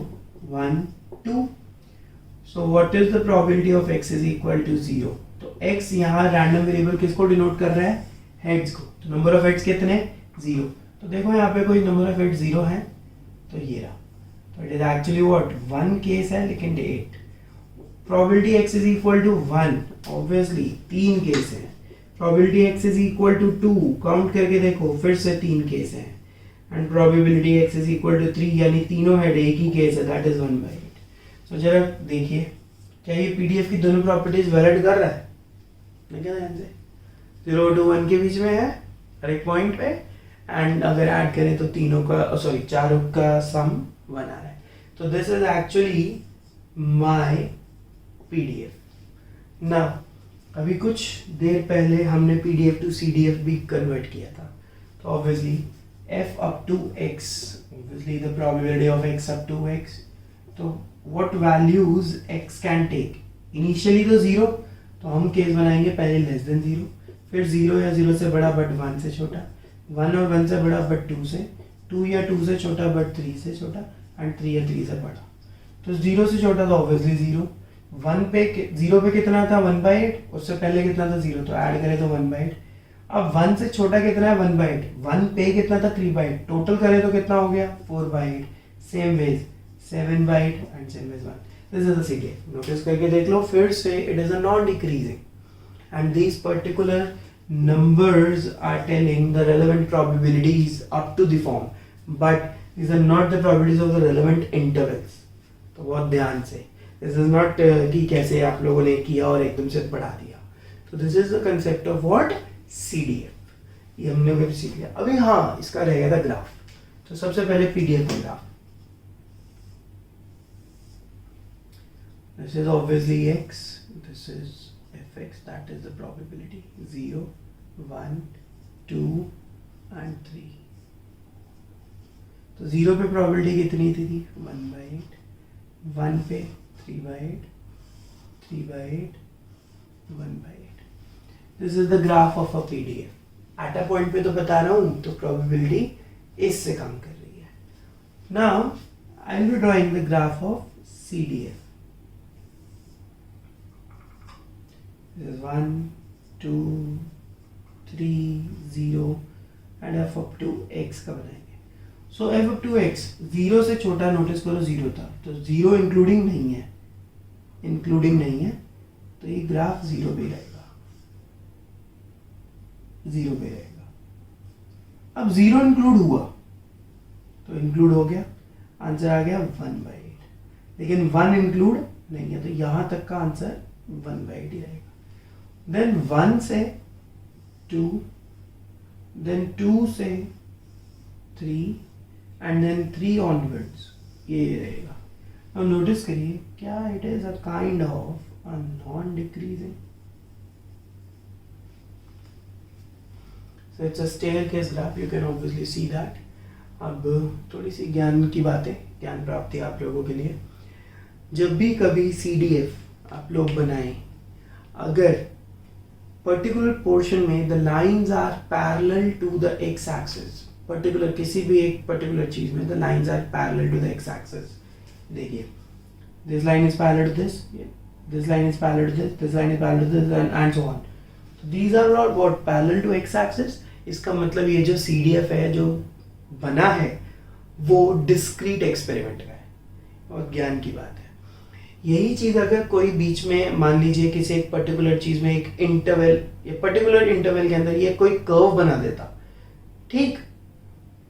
1, 2. So what is the probability of x is equal to 0? तो x यहाँ random variable किसको denote कर रहा है? heads को। तो number of heads कितने? 0। तो देखो यहाँ पे कोई number of heads 0 है तो ये रहा। तो it is actually what? 1 case है लेकिन 8। Probability x is equal to 1, obviously 3 case है। Probability x is equal to 2, count करके देखो फिर से 3 केस है। And probability x is equal to 3 यानी तीनों हेड एक ही केस है, दैट इज 1/8। सो जरा देखिए क्या ये पीडीएफ की दोनों प्रॉपर्टीज वैलिड कर रहा है? मैं क्या ध्यान से 0 to 1 के बीच में है हर एक पॉइंट पे, एंड अगर ऐड करें तो तीनों का चारों का सम 1 आ रहा है. तो this is actually my PDF. ना अभी कुछ देर पहले हमने पीडीएफ टू सीडीएफ भी कन्वर्ट किया था. तो obviously f up to x, obviously the probability of x up to x. तो what values x can take? Initially तो 0, तो हम केस बनाएंगे पहले लेस देन 0, फिर 0 या 0 से बड़ा बट 1 से छोटा, 1 और 1 से बड़ा बट 2 से, 2 या 2 से छोटा बट 3 से छोटा, एंड 3 या 3 से बड़ा. तो 0 से छोटा तो ऑब्वियसली 0, 0 पे कितना था 1/8, उससे पहले कितना था 0, तो ऐड करें तो 1/8. अब 1 से छोटा कितना है 1/8, 1 पे कितना था 3/8, टोटल करें तो कितना हो गया 4/8. Same ways 7/8 and same ways 1. This is the CDF. Notice करके देख लो फिर से, it is a non decreasing and these particular numbers are telling the relevant probabilities up to the form, but these are not the probabilities of the relevant intervals. तो बहुत ध्यान से, this is not कि कैसे आप लोगों ने किया और एकदम से बढ़ा दिया. तो this is the concept of what CDF. ये हमने अभी सीख लिया. अभी हाँ, इसका रहेगा था ग्राफ. तो सबसे पहले PDF का graph. This is obviously x, this is fx, that is the probability 0, 1, 2 and 3. तो 0 पे probability कितनी थी 1/8, 1 पे 3/8, 3/8, 1/8. This is the graph of a PDF. At a point पे तो बता रहा हूँ, तो probability इससे कम कर रही है. Now I will be drawing the graph of CDF. This is 1, 2, 3, 0 and f up to x का बनाएंगे. So f up to x 0 से छोटा, नोटिस करो 0 था, तो 0 इंक्लूडिंग नहीं है, तो ये ग्राफ 0 पे रहेगा. अब 0 इंक्लूड हुआ तो इंक्लूड हो गया, आंसर आ गया 1/8. लेकिन 1 इंक्लूड नहीं है, तो यहां तक का आंसर 1/8 ही रहेगा. देन 1 से 2, देन 2 से 3 एंड देन 3 ऑनवर्ड्स, ये रहेगा. अब नोटिस करिए क्या it is a kind of a non decreasing. So it's a staircase graph, you can obviously see that. अब थोड़ी सी ज्ञान की बातें, ज्ञान प्राप्ति आप लोगों के लिए. जब भी कभी सीडीएफ आप लोग बनाएं, अगर पर्टिकुलर पोर्शन में the lines are parallel to the x axis, particular किसी भी एक पर्टिकुलर चीज में the lines are parallel to the x axis. देखिए this line is parallel to this, this line is parallel to this, this line is parallel to this and so on. These are all what parallel to x axis. इसका मतलब ये जो CDF है जो बना है वो डिस्क्रीट एक्सपेरिमेंट का है, और ज्ञान की बात है. यही चीज अगर कोई बीच में मान लीजिए किसी एक पर्टिकुलर चीज में एक इंटरवल या पर्टिकुलर इंटरवल के अंदर ये कोई कर्व बना देता, ठीक,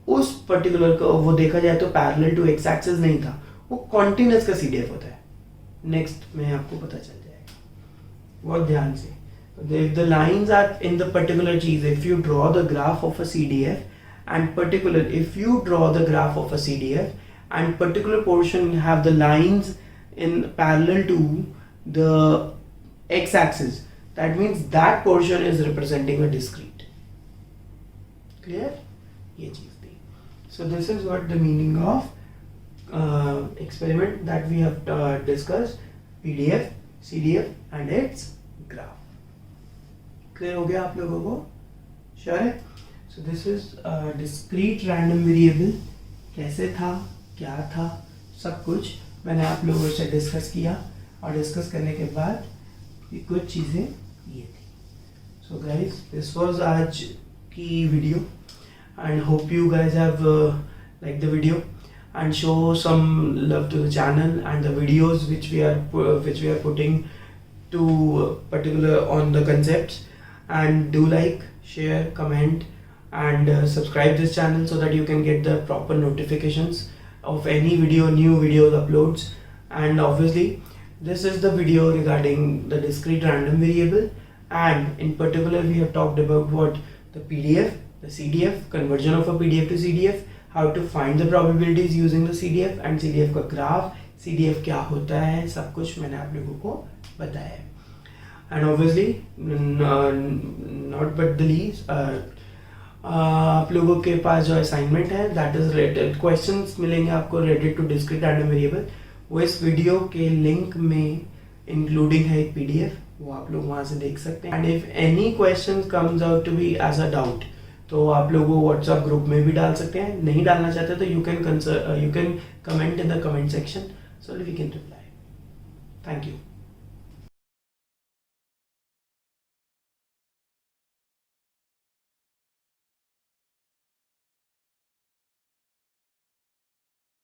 उस पर्टिकुलर कर्व वो देखा जाए तो पैरेलल टू एक्स एक्सिस नहीं था, वो कॉन्टिन्यूअस का सीडीएफ होता है. नेक्स्ट में आपको पता चल जाएगा, बहुत ध्यान से. If the lines are in the particular cheese, if you draw the graph of a CDF and if you draw the graph of a CDF and particular portion have the lines in parallel to the x-axis, that means that portion is representing a discrete. Clear? ये चीज थी. So this is what the meaning of experiment that we have discussed, PDF, CDF and its graph. Clear हो गया आप लोगों को? Sure है? So this is discrete random variable. कैसे था, क्या था, सब कुछ मैंने आप लोगों से डिस्कस किया, और डिस्कस करने के बाद ये कुछ चीज़ें ये थी. सो गाइज दिस वाज आज की video, and hope you guys have like the video and show some love to the channel and the videos which we are putting to particular on the concepts. And do like, share, comment and subscribe this channel so that you can get the proper notifications of any new videos uploads. And obviously this is the video regarding the discrete random variable, and in particular we have talked about what the PDF, the CDF, conversion of a PDF to CDF, how to find the probabilities using the CDF and CDF का graph, CDF क्या होता है, सब कुछ मैंने आप लोगों को बताया है. And obviously not but the least आप लोगों के पास जो असाइनमेंट है दैट इज रिलेटेड क्वेश्चंस मिलेंगे आपको related to discrete random variable. वो इस वीडियो के लिंक में इंक्लूडिंग है एक PDF, वो आप लोग वहाँ से देख सकते हैं. And if any question comes out to be as a doubt तो आप लोग वो व्हाट्सएप ग्रुप में भी डाल सकते हैं. नहीं डालना चाहते तो you can comment in the comment section so we can reply. Thank you.